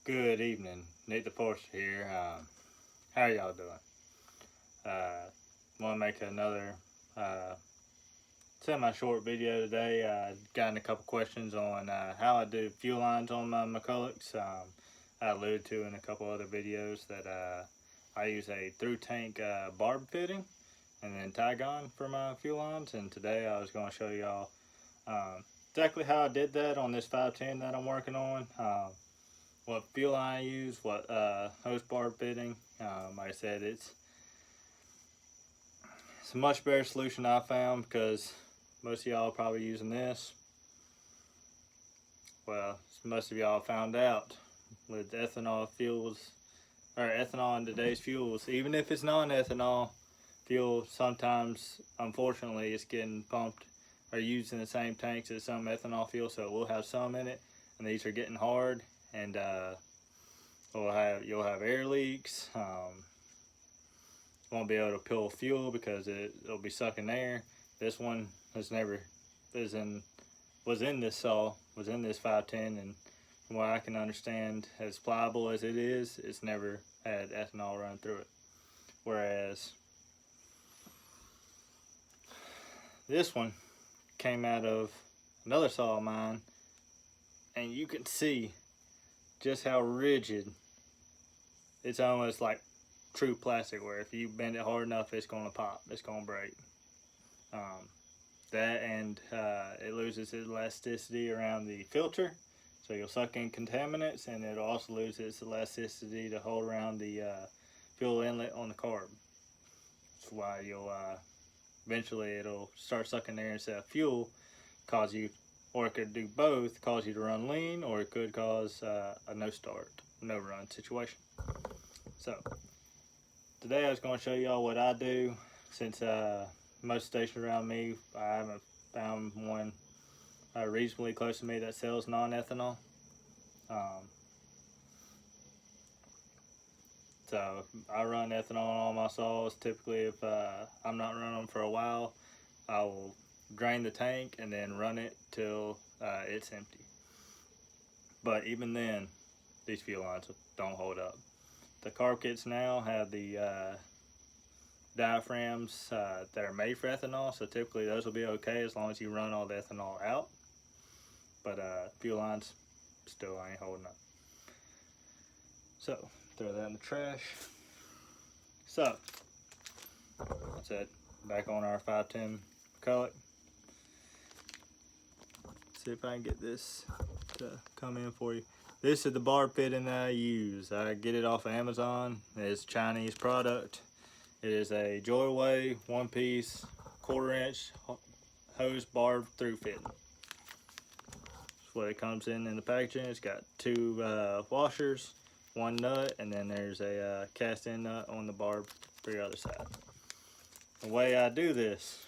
Good evening, Nate the Forester here. How are y'all doing? Want to make another semi-short video today. Gotten a couple questions on how I do fuel lines on my Mccullochs. I alluded to in a couple other videos that I use a through tank barb fitting and then Tygon for my fuel lines, and today I was going to show y'all exactly how I did that on this 510 that I'm working on. What fuel line I use, what hose barb fitting. Like I said, it's a much better solution I found because most of y'all are probably using this. Well, most of y'all found out with ethanol fuels, or ethanol in today's fuels, even if it's non-ethanol fuel, sometimes unfortunately it's getting pumped or used in the same tanks as some ethanol fuel, so we'll have some in it, and these are getting hard, and you'll have air leaks. Won't be able to pull fuel because it'll be sucking air. This one was in this 510, and from what I can understand, as pliable as it is, it's never had ethanol run through it. Whereas this one came out of another saw of mine, and you can see just how rigid. It's almost like true plastic, where if you bend it hard enough, it's going to pop, it's going to break. That and it loses its elasticity around the filter, so you'll suck in contaminants, and it'll also lose its elasticity to hold around the fuel inlet on the carb. That's why you'll eventually it'll start sucking air instead of fuel, cause you, or it could do both, cause you to run lean, or it could cause a no start, no run situation. So today I was going to show y'all what I do, since most stations around me, I haven't found one reasonably close to me that sells non-ethanol. So I run ethanol on all my saws. Typically, if I'm not running them for a while, I will drain the tank and then run it till it's empty. But even then, these fuel lines don't hold up. The carb kits now have the diaphragms that are made for ethanol, so typically those will be okay as long as you run all the ethanol out. But fuel lines still ain't holding up. So throw that in the trash. So that's it. Back on our 510 Mcculloch. See if I can get this to come in for you. This is the barb fitting that I use. I get it off of Amazon. It's a Chinese product. It is a Joyway 1-piece 1/4 inch hose barb through fitting. That's what it comes in the packaging. It's got 2 washers, 1 nut, and then there's a cast-in nut on the barb for your other side. The way I do this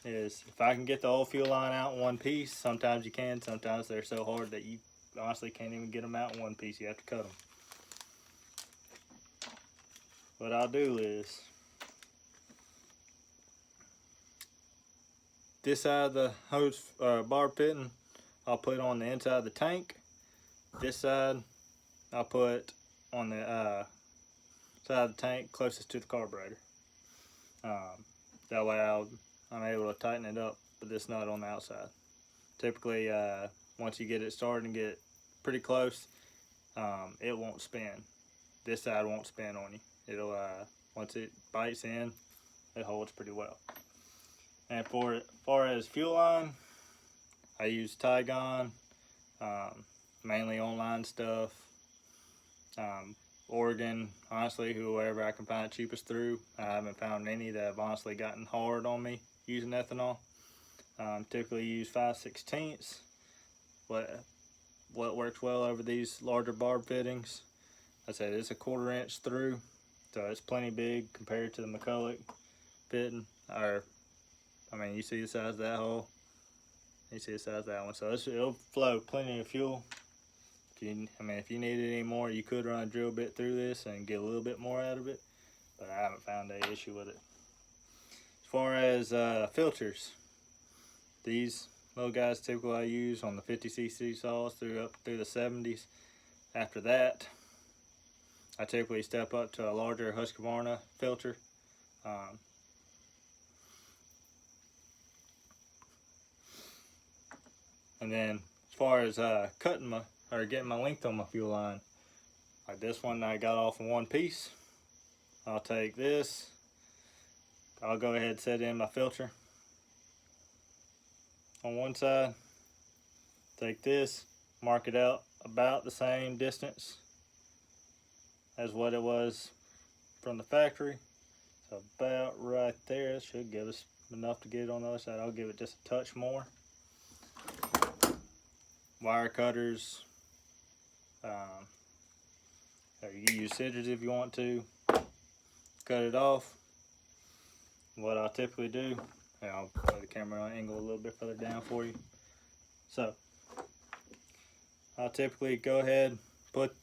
is, if I can get the whole fuel line out in one piece, sometimes you can, sometimes they're so hard that you honestly can't even get them out in one piece, you have to cut them. What I'll do is, this side of the hose barb fitting, I'll put on the inside of the tank. This side, I'll put on the side of the tank closest to the carburetor. That way I'm able to tighten it up with this nut on the outside. Typically, once you get it started and get pretty close, it won't spin. This side won't spin on you. It'll once it bites in, it holds pretty well. And for as far as fuel line, I use Tygon, mainly online stuff. Oregon, honestly, whoever I can find cheapest through. I haven't found any that have honestly gotten hard on me using ethanol. Typically use 5/16. What works well over these larger barb fittings. I said it's a 1/4 inch through, so it's plenty big compared to the Mcculloch fitting. Or, I mean, you see the size of that hole, you see the size of that one, so it'll flow plenty of fuel. If you needed any more, you could run a drill bit through this and get a little bit more out of it, but I haven't found an issue with it. As far as filters, these little guys typically I use on the 50cc saws up through the 70s. After that, I typically step up to a larger Husqvarna filter. And then as far as cutting my, or getting my length on my fuel line, like this one I got off in one piece. I'll take this, I'll go ahead and set in my filter on one side, take this, mark it out about the same distance as what it was from the factory. So about right there, it should give us enough to get it on the other side. I'll give it just a touch more. Wire cutters, or you can use scissors if you want to. Cut it off. What I'll typically do, and I'll put the camera angle a little bit further down for you. So I'll typically go ahead, put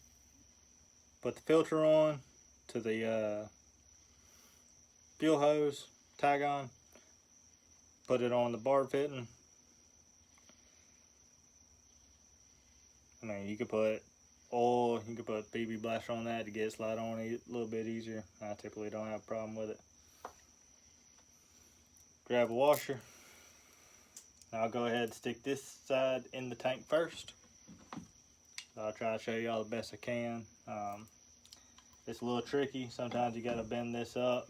the filter on to the fuel hose, tag on, put it on the barb fitting. I mean, you could put oil, you could put BB blaster on that to get it slide on a little bit easier. I typically don't have a problem with it. Grab a washer. I'll go ahead and stick this side in the tank first. So I'll try to show you all the best I can. It's a little tricky. Sometimes you gotta bend this up,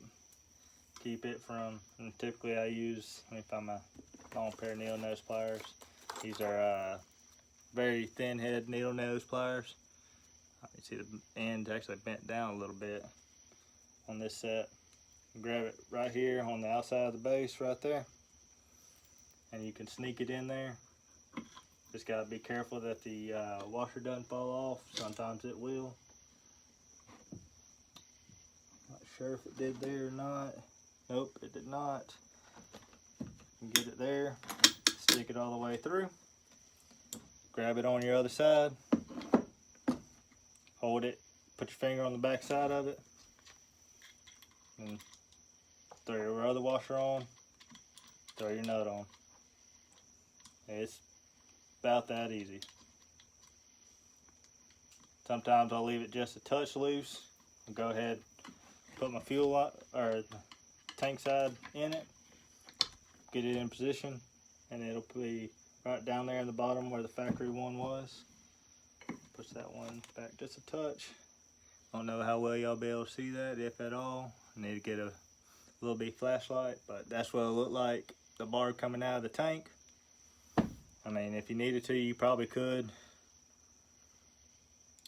keep it from, and typically I use, let me find my long pair of needle nose pliers. These are very thin head needle nose pliers. You see the end actually bent down a little bit on this set. Grab it right here on the outside of the base right there, and you can sneak it in there. Just gotta be careful that the washer doesn't fall off. Sometimes it will. Not sure if it did there or not. Nope, it did not. Get it there, stick it all the way through. Grab it on your other side, hold it, put your finger on the back side of it, and throw your other washer on, throw your nut on. It's about that easy. Sometimes I'll leave it just a touch loose. I'll go ahead, put my fuel or tank side in it, get it in position, and it'll be right down there in the bottom where the factory one was. Push that one back just a touch. Don't know how well y'all be able to see that, if at all. I need to get a little bit flashlight, but that's what it looked like, the barb coming out of the tank. I mean, if you needed to, you probably could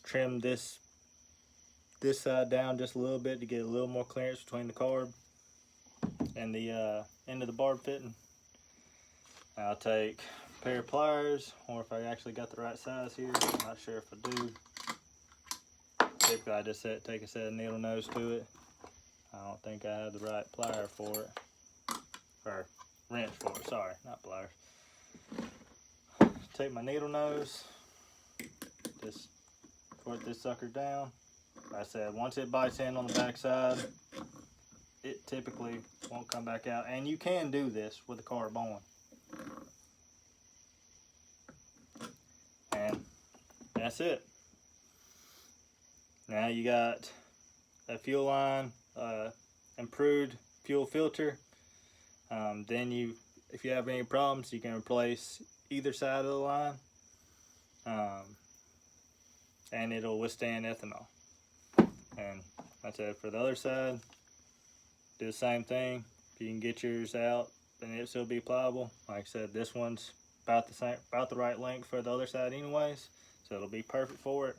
trim this side down just a little bit to get a little more clearance between the carb and the end of the barb fitting. I'll take a pair of pliers, or if I actually got the right size here, I'm not sure if I do. Typically I just take a set of needle nose to it. I don't think I have the right plier for it, or wrench for it, sorry, not pliers. Take my needle nose, just put this sucker down. Like I said, once it bites in on the back side, it typically won't come back out. And you can do this with the carb on. And that's it. Now you got a fuel line, improved fuel filter. Then if you have any problems, you can replace either side of the line, and it'll withstand ethanol. And that's it for the other side. Do the same thing. If you can get yours out, then it'll still be pliable. Like I said, this one's about the same, about the right length for the other side anyways, so it'll be perfect for it.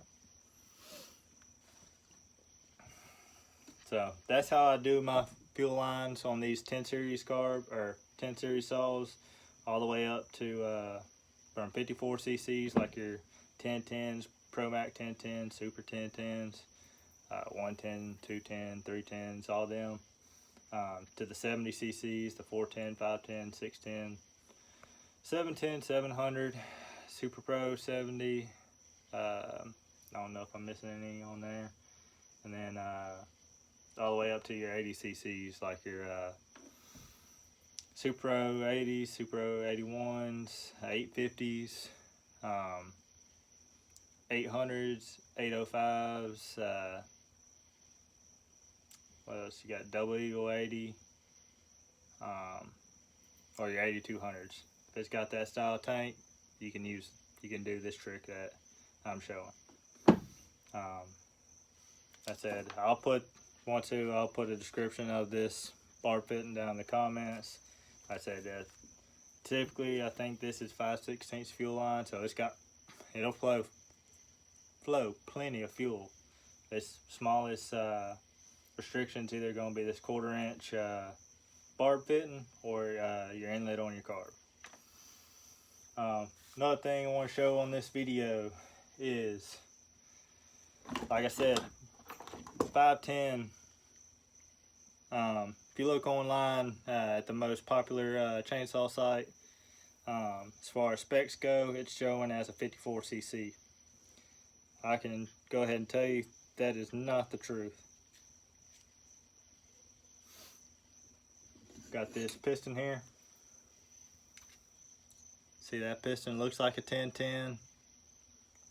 So that's how I do my fuel lines on these 10 series carb or 10 series saws, all the way up to from 54 cc's like your 1010s, Pro Mac 1010s, Super 1010s, 110, 210, 310s, all them, to the 70 cc's, the 410, 510, 610, 710, 700, Super Pro 70. I don't know if I'm missing any on there. And then all the way up to your 80 cc's like your Super 80s, Super 81s, 850s, 800s, 805s, what else you got? Double Eagle 80, or your 8200s. If it's got that style tank, you can do this trick that I'm showing. I said I'll put a description of this barb fitting down in the comments. I said that typically I think this is 5/16 fuel line, so it'll flow plenty of fuel. Its smallest restrictions either going to be this 1/4 inch barb fitting or your inlet on your carb. Another thing I want to show on this video is, like I said, 510. If you look online at the most popular chainsaw site, as far as specs go, it's showing as a 54cc. I can go ahead and tell you that is not the truth. Got this piston here. See that piston looks like a 1010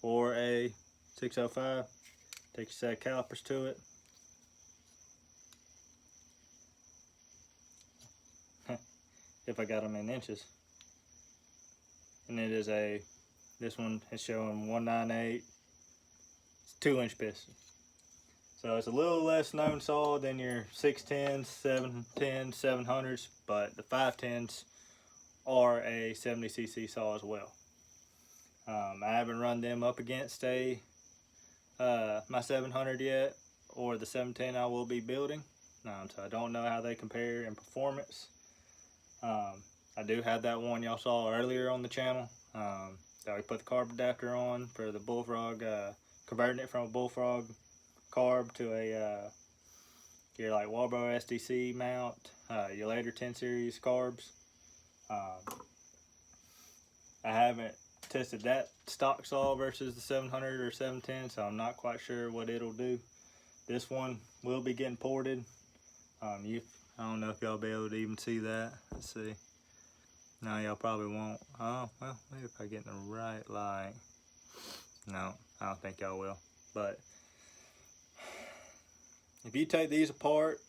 or a 605. Take your set of calipers to it. If I got them in inches. And it is this one is showing 198. It's 2-inch piston. So it's a little less known saw than your 610s, 710s, 700s, but the 510s are a 70cc saw as well. I haven't run them up against my 700 yet, or the 710 I will be building, so I don't know how they compare in performance. I do have that one y'all saw earlier on the channel that we put the carb adapter on for the Bullfrog, converting it from a Bullfrog carb to your like Walbro SDC mount, your later 10 series carbs. I haven't tested that stock saw versus the 700 or 710, so I'm not quite sure what it'll do. This one will be getting ported. I don't know if y'all be able to even see that. Let's see. No, y'all probably won't. Oh, well, maybe if I get in the right light. No, I don't think y'all will. But if you take these apart,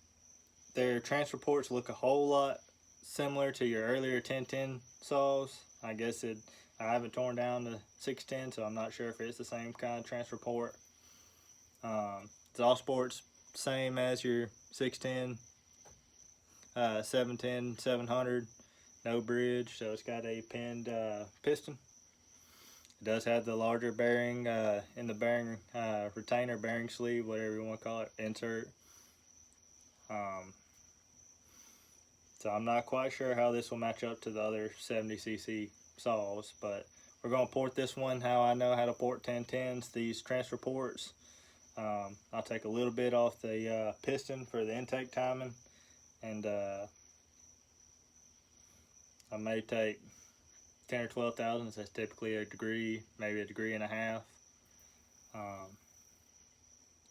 their transfer ports look a whole lot similar to your earlier 1010 saws. I guess I haven't torn down the 610, so I'm not sure if it's the same kind of transfer port. All sports same as your 610, 710, 700, no bridge, so it's got a pinned piston. It does have the larger bearing in the bearing retainer, bearing sleeve, whatever you want to call it, insert. So I'm not quite sure how this will match up to the other 70cc saws, but we're going to port this one how I know how to port 1010s, these transfer ports. I'll take a little bit off the piston for the intake timing, and I may take 10 or 12 thousandths. That's typically a degree, maybe a degree and a half.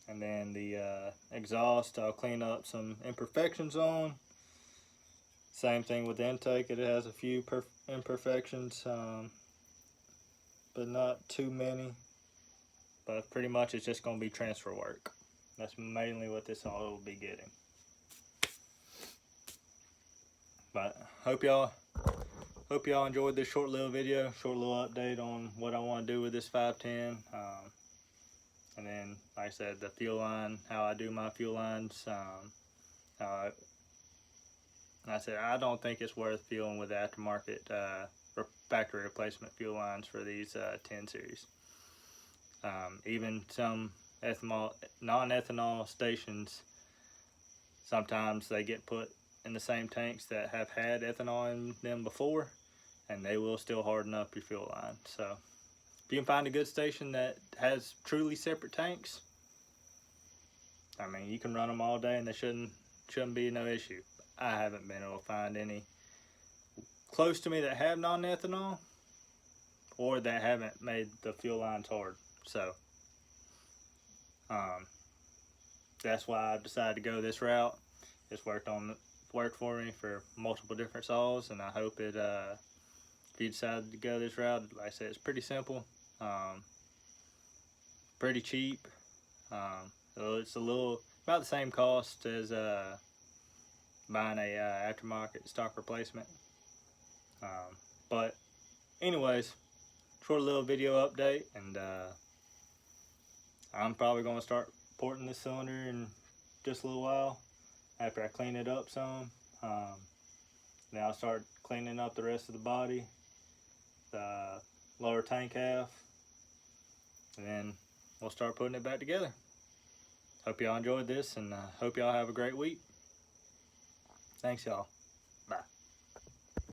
And then the exhaust, I'll clean up some imperfections on. Same thing with the intake, it has a few imperfections, but not too many. But pretty much it's just going to be transfer work. That's mainly what this all will be getting. But hope y'all enjoyed this short little video, short little update on what I want to do with this 510. And then, like I said, the fuel line, how I do my fuel lines. I said I don't think it's worth fueling with aftermarket factory replacement fuel lines for these 10 series. Even some non-ethanol stations, sometimes they get put in the same tanks that have had ethanol in them before, and they will still harden up your fuel line. So if you can find a good station that has truly separate tanks, I mean, you can run them all day and they shouldn't be no issue. I haven't been able to find any close to me that have non-ethanol or that haven't made the fuel lines hard. So that's why I decided to go this route. It's worked worked for me for multiple different saws, and I hope it, if you decide to go this route, like I said, it's pretty simple, pretty cheap. So it's about the same cost as buying a aftermarket stock replacement. But anyways, short little video update, and I'm probably going to start porting this cylinder in just a little while after I clean it up some. Then I'll start cleaning up the rest of the body, the lower tank half, and then we'll start putting it back together. Hope y'all enjoyed this, and hope y'all have a great week. Thanks, y'all.